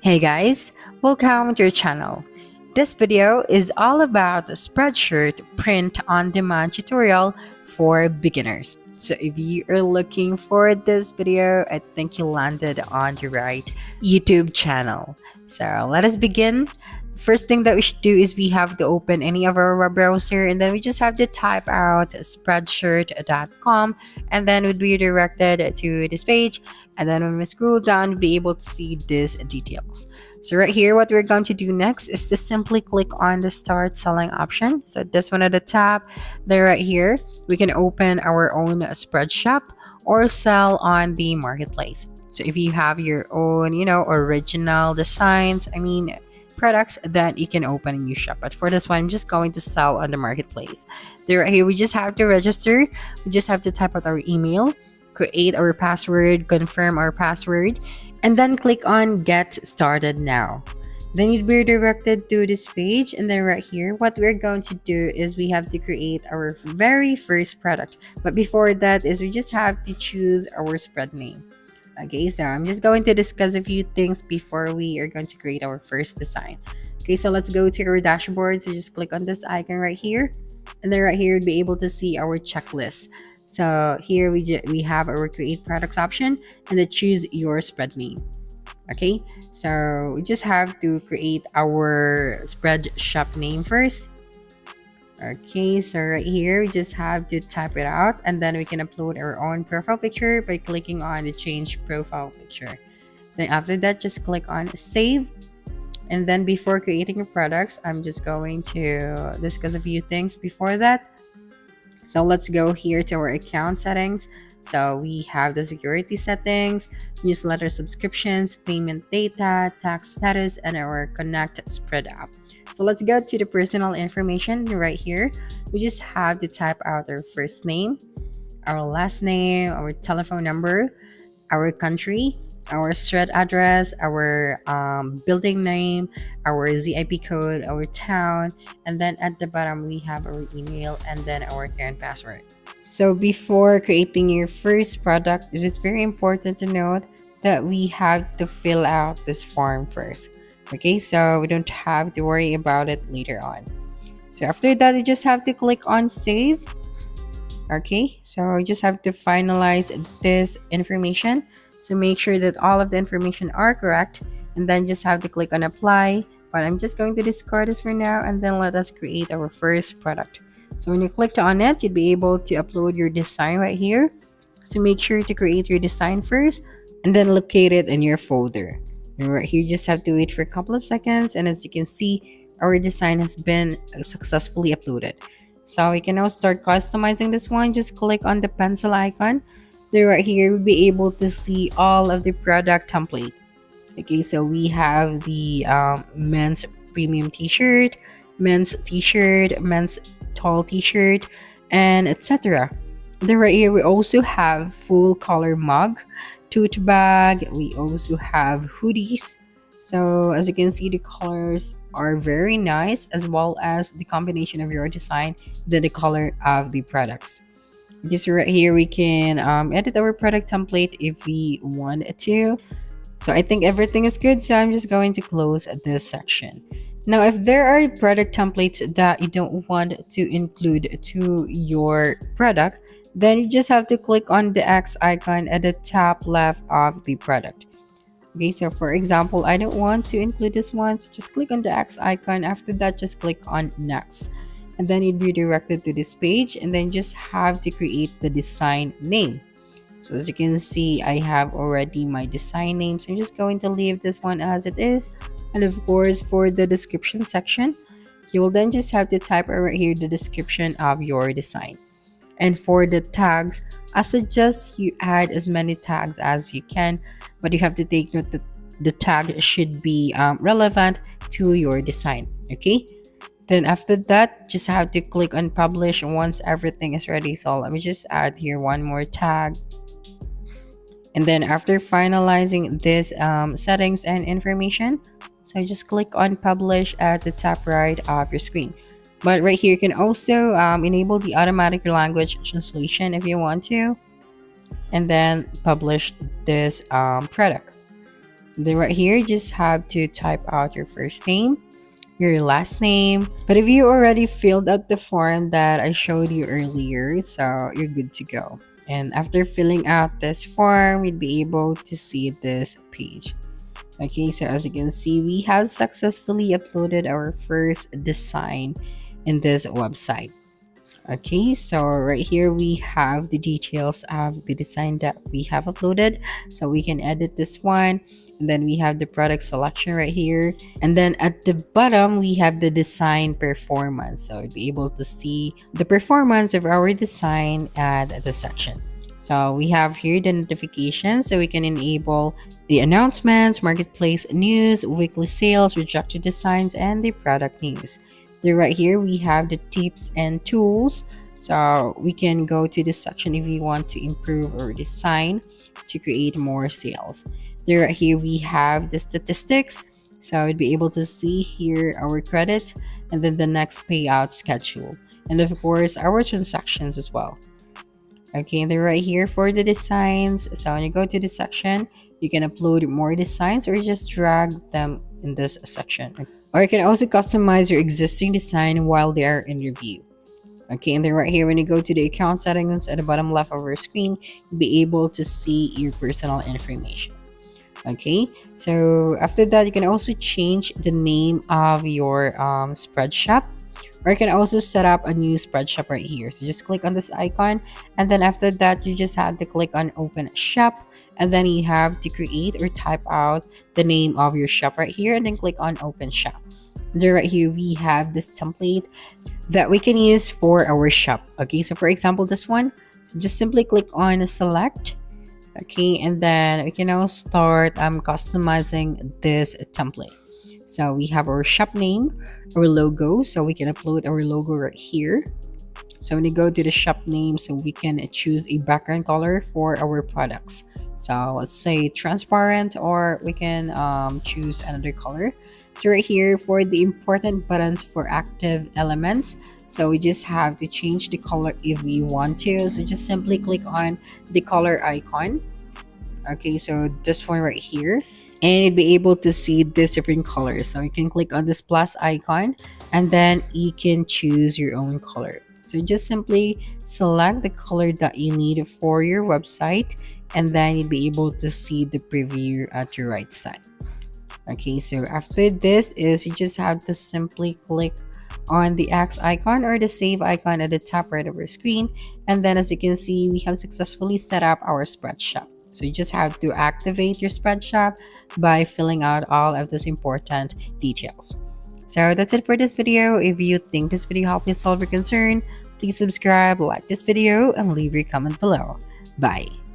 Hey guys, welcome to your channel. This video is all about the Spreadshirt print on demand tutorial for beginners. So if you are looking for this video, I think you landed on the right YouTube channel. So let us begin. First thing that we should do is we have to open any of our web browser and then we just have to type out spreadshirt.com and then we'd be redirected to this page, and then when we scroll down we'll be able to see these details. So right here, what we're going to do next is to simply click on the start selling option. So this one at the top, there right here, we can open our own spread shop or sell on the marketplace. So if you have your own, original designs, products that you can open in your shop. But for this one, I'm just going to sell on the marketplace. There right here, we just have to register. We just have to type out our email, create our password, confirm our password, and then click on get started now. Then you'd be redirected to this page, and then right here, what we're going to do is we have to create our very first product. But before that is we just have to choose our spread name. Okay, so I'm just going to discuss a few things before we are going to create our first design. Okay, so let's go to our dashboard. So just click on this icon right here, and then right here you'll be able to see our checklist. So here we have our create products option and then choose your spread name. Okay, so we just have to create our spread shop name first. Okay, so right here we just have to type it out and then we can upload our own profile picture by clicking on the change profile picture. Then after that, just click on save. And then before creating your products, I'm just going to discuss a few things before that. So let's go here to our account settings. So we have the security settings, newsletter subscriptions, payment data, tax status, and our connect spread app. So let's go to the personal information right here. We just have to type out our first name, our last name, our telephone number, our country, our street address, our building name, our ZIP code, our town, and then at the bottom we have our email and then our current password. So before creating your first product, it is very important to note that we have to fill out this form first. Okay, so we don't have to worry about it later on. So after that, you just have to click on save. Okay, so you just have to finalize this information. So make sure that all of the information are correct and then just have to click on apply. But I'm just going to discard this for now and then let us create our first product. So when you clicked on it, you'd be able to upload your design right here. So make sure to create your design first and then locate it in your folder. And right here, you just have to wait for a couple of seconds. And as you can see, our design has been successfully uploaded. So we can now start customizing this one. Just click on the pencil icon. Then right here, we'll be able to see all of the product template. Okay, so we have the men's premium t-shirt, men's t-shirt, men's tall t-shirt, and etc. Then right here, we also have full color mug, tote bag. We also have hoodies. So as you can see, the colors are very nice, as well as the combination of your design, then the color of the products. Just right here, we can edit our product template if we want to. So I think everything is good. So I'm just going to close this section. Now, if there are product templates that you don't want to include to your product, then you just have to click on the X icon at the top left of the product. Okay, so for example, I don't want to include this one, so just click on the X icon. After that, just click on next. And then you'd be directed to this page and then just have to create the design name. So as you can see, I have already my design name. So I'm just going to leave this one as it is. And of course, for the description section, you will then just have to type right here the description of your design. And for the tags, I suggest you add as many tags as you can, but you have to take note that the tag should be relevant to your design. Okay. Then after that, just have to click on publish once everything is ready. So let me just add here one more tag. And then after finalizing this settings and information, so just click on publish at the top right of your screen. But right here, you can also enable the automatic language translation if you want to, and then publish this product. Then right here, you just have to type out your first name, your last name. But if you already filled out the form that I showed you earlier, so you're good to go. And after filling out this form, you'd be able to see this page. Okay, so as you can see, we have successfully uploaded our first design in this website. Okay, so right here we have the details of the design that we have uploaded. So we can edit this one. And then we have the product selection right here. And then at the bottom, we have the design performance. So you'll be able to see the performance of our design at the section. So we have here the notifications, so we can enable the announcements, marketplace news, weekly sales, rejected designs, and the product news. Then right here we have the tips and tools. So we can go to this section if we want to improve our design to create more sales. Then right here we have the statistics. So we'd be able to see here our credit and then the next payout schedule. And of course our transactions as well. Okay, and then right here for the designs. So when you go to the section, you can upload more designs or just drag them in this section. Or you can also customize your existing design while they are in review. Okay, and then right here, when you go to the account settings at the bottom left of your screen, you'll be able to see your personal information. Okay, so after that, you can also change the name of your Spreadshirt, or you can also set up a new Spreadshirt right here. So just click on this icon, and then after that, you just have to click on Open Shop, and then you have to create or type out the name of your shop right here, and then click on Open Shop. Then right here, we have this template that we can use for our shop. Okay, so for example, this one, so just simply click on Select. Okay, and then we can now start customizing this template. So we have our shop name, our logo, so we can upload our logo right here. So when you go to the shop name, so we can choose a background color for our products. So let's say transparent, or we can choose another color. So right here for the important buttons for active elements, so we just have to change the color if we want to. So just simply click on the color icon. Okay, so this one right here, and you'll be able to see these different colors. So you can click on this plus icon, and then you can choose your own color. So just simply select the color that you need for your website, and then you'll be able to see the preview at your right side. Okay, so after this is you just have to simply click on the X icon or the save icon at the top right of your screen, and then as you can see, we have successfully set up our Spreadshirt. So you just have to activate your Spreadshirt by filling out all of these important details. So that's it for this video. If you think this video helped you solve your concern, please subscribe, like this video, and leave your comment below. Bye.